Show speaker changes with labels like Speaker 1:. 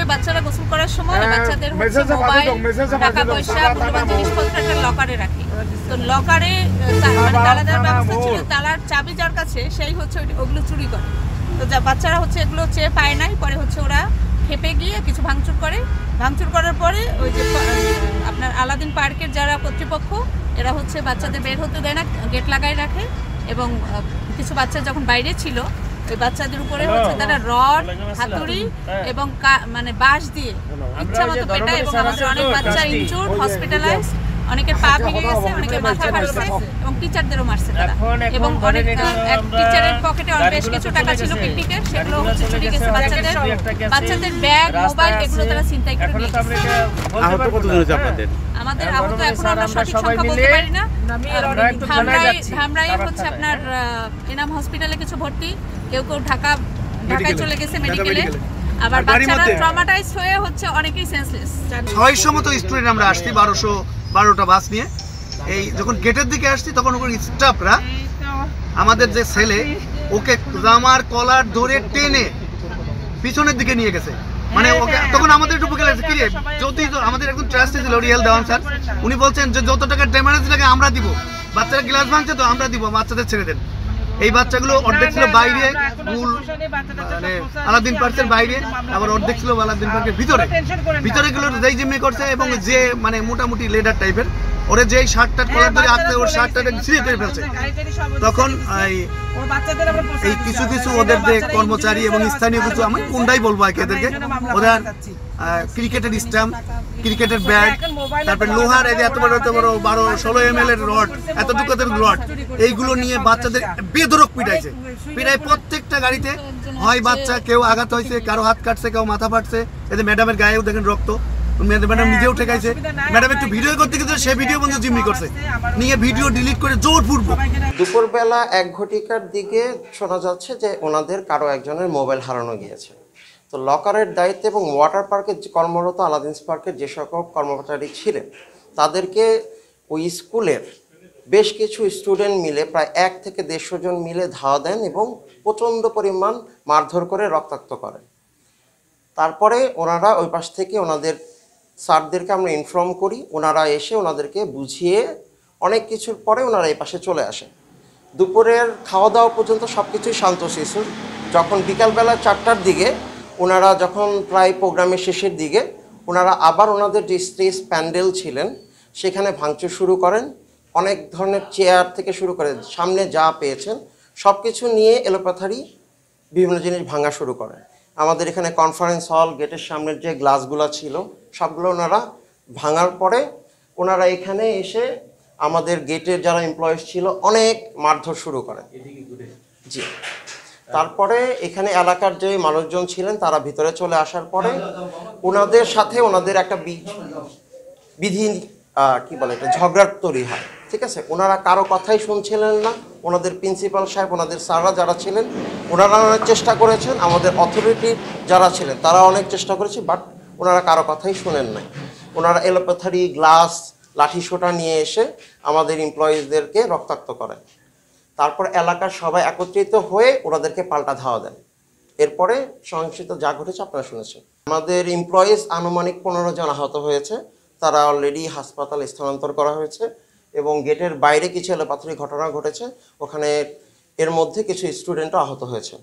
Speaker 1: স্কুলে বাচ্চারা গোসল করার সময় বাচ্চাদের হচ্ছে মোবাইল, টাকা পয়সা, মূল্যবান জিনিসপত্র একটা লকারে রাখে। তো লকারে মানে তালা দেওয়ার ব্যবস্থা ছিল, তালার চাবি যার কাছে সেই হচ্ছে ওগুলো চুরি করে। তো বাচ্চারা হচ্ছে এগুলো চেয়ে পায় নাই, পরে হচ্ছে ওরা খেপে গিয়ে কিছু ভাঙচুর করে। ভাঙচুর করার পরে ওই যে আপনার আলাদিন পার্কের যারা কর্তৃপক্ষ, এরা হচ্ছে বাচ্চাদের বের হতে দেয় না, গেট লাগাই রাখে। এবং কিছু বাচ্চা যখন বাইরে ছিল, ওই বাচ্চাদের উপরে হচ্ছে তারা রড, হাতুড়ি এবং মানে বাঁশ দিয়ে ইচ্ছা মতো পেটায়। এবং আমাদের অনেক বাচ্চা ইনজুর্ড, হসপিটালাইজ, অনেকের পা ভেঙে গেছে, অনেকের মাথা ফাটছে এবং টিচারদেরও মারছে তারা। এবং অনেক এক টিচারের পকেটে বেশ কিছু টাকা ছিল পিকনিকের, সেগুলো হচ্ছে চুরি গেছে। বাচ্চাদের ব্যাগ, মোবাইল এগুলো তারা ছিনতাই করে নিয়ে গেছে। আমাদের আহত এখন আমরা সঠিক সংখ্যা বলতে পারি না। ধামরাইয়ের হচ্ছে আপনার এনাম হসপিটালে কিছু ভর্তি, কেউ কেউ ঢাকায় চলে গেছে মেডিকেলে। আবার বাচ্চারা ট্রমাটাইজ হয়ে হচ্ছে অনেকেই সেন্সলেস।
Speaker 2: 600 মতো স্টুডেন্ট আমরা আসছি, 12টা বাস নিয়ে। এই যখন গেটের দিকে আসছি তখন ওখানে স্টাফরা আমাদের যে ছেলে, ওকে জামার কলার ধরে টেনে পিছনের দিকে নিয়ে গেছে। মানে ওকে তখন আমাদের একটু বুকে লাগছে, কি রে যদি আমাদের একজন ট্রাস্টি ছিল রিয়েল দেওয়ান স্যার, উনি বলছেন যে যত টাকা ড্যামেজ লাগে আমরা দিব, বাচ্চারা গ্লাস ভাঙছে তো আমরা দিব, বাচ্চাদের ছেড়ে দেন। এই বাচ্চাগুলো অর্ধেক ছিল বাইরে, মানে আলাদিন পার্কের বাইরে, আবার অর্ধেক ছিল আলাদিন পার্কের ভিতরে গুলো যেই জিম্মি করছে। এবং যে মানে মোটামুটি লেডার টাইপের, ওরে যেই শার্টটা কলার ধরে আঁকতে ওর শার্টটা ছিঁড়ে করে ফেলছে। তখন এই কিছু কিছু ওদের যে কর্মচারী এবং স্থানীয় কিছু, আমি কোনটাই বলবো এদেরকে, ওদের ক্রিকেটের স্টাম্প, ক্রিকেটের ব্যাট, তারপর লোহার এত বড় 12-16 ml এর রড, এতটুকু রড, এইগুলো নিয়ে বাচ্চাদের বেধড়ক পিটাইছে। পিটাই প্রত্যেকটা গাড়িতে হয় বাচ্চা কেউ আঘাত হয়েছে, কারো হাত কাটছে, কেউ মাথা ফাটছে। এতে ম্যাডামের গায়েও দেখেন রক্ত, ম্যাডাম নিজেও ঠেকাইছে। ম্যাডাম একটু ভিডিও করতে গেছে, সে ভিডিও বন্ধু জিম্মি করছে, নিয়ে ভিডিও ডিলিট করে জোরপূর্বক।
Speaker 3: দুপুরবেলা 1 ঘটিকার দিকে শোনা যাচ্ছে যে ওনাদের কারো একজনের মোবাইল হারানো গিয়েছে। তো লকারের দায়িত্বে এবং ওয়াটার পার্কে কর্মরত আলাদিন পার্কের যে সকল কর্মচারী ছিলেন, তাদেরকে ওই স্কুলের বেশ কিছু স্টুডেন্ট মিলে প্রায় 1 থেকে 150 জন মিলে ধাওয়া দেন এবং প্রচণ্ড পরিমাণ মারধর করে রক্তাক্ত করেন। তারপরে ওনারা ওই পাশ থেকে ওনাদের স্যারদেরকে আমরা ইনফর্ম করি, ওনারা এসে ওনাদেরকে বুঝিয়ে অনেক কিছুর পরে ওনারা এই পাশে চলে আসেন। দুপুরের খাওয়া দাওয়া পর্যন্ত সব কিছুই শান্ত শিশুর। যখন বিকালবেলা 4টার দিকে ওনারা যখন প্রায় প্রোগ্রামের শেষের দিকে ওনারা আবার ওনাদের যে স্টেজ প্যান্ডেল ছিলেন সেখানে ভাঙচুর শুরু করেন। অনেক ধরনের চেয়ার থেকে শুরু করে সামনে যা পেয়েছেন সব কিছু নিয়ে এলোপাথারি বিভিন্ন জিনিস ভাঙা শুরু করেন। আমাদের এখানে কনফারেন্স হল, গেটের সামনের যে গ্লাসগুলো ছিল সবগুলো ওনারা ভাঙার পরে ওনারা এখানে এসে আমাদের গেটের যারা এমপ্লয়িজ ছিল অনেক মারধর শুরু করেন। জি, তারপরে এখানে এলাকার যে মানুষজন ছিলেন তারা ভিতরে চলে আসার পরে ওনাদের সাথে ওনাদের একটা বিধি কি বলে এটা ঝগড়া তৈরি হয়। ঠিক আছে, ওনারা কারো কথাই শুনছিলেন না। ওনাদের প্রিন্সিপাল সাহেব, ওনাদের স্যাররা যারা ছিলেন ওনারা অনেক চেষ্টা করেছেন, আমাদের অথরিটি যারা ছিলেন তারা অনেক চেষ্টা করেছে, বাট ওনারা কারো কথাই শুনেন নাই। ওনারা এলোপাথারি গ্লাস, লাঠি সোঁটা নিয়ে এসে আমাদের এমপ্লয়িজদেরকে রক্তাক্ত করেন। তারপর এলাকার সবাই একত্রিত হয়ে ওনাদেরকে পাল্টা ধাওয়া দেন। এরপরে সহিংসতা যা ঘটেছে আপনারা শুনেছেন। আমাদের এমপ্লয়িজ আনুমানিক 15 জন আহত হয়েছে, তারা অলরেডি হাসপাতালে স্থানান্তর করা হয়েছে। এবং গেটের বাইরে কিছু এলোপাথারি ঘটনা ঘটেছে, ওখানে এর মধ্যে কিছু স্টুডেন্টও আহত হয়েছে।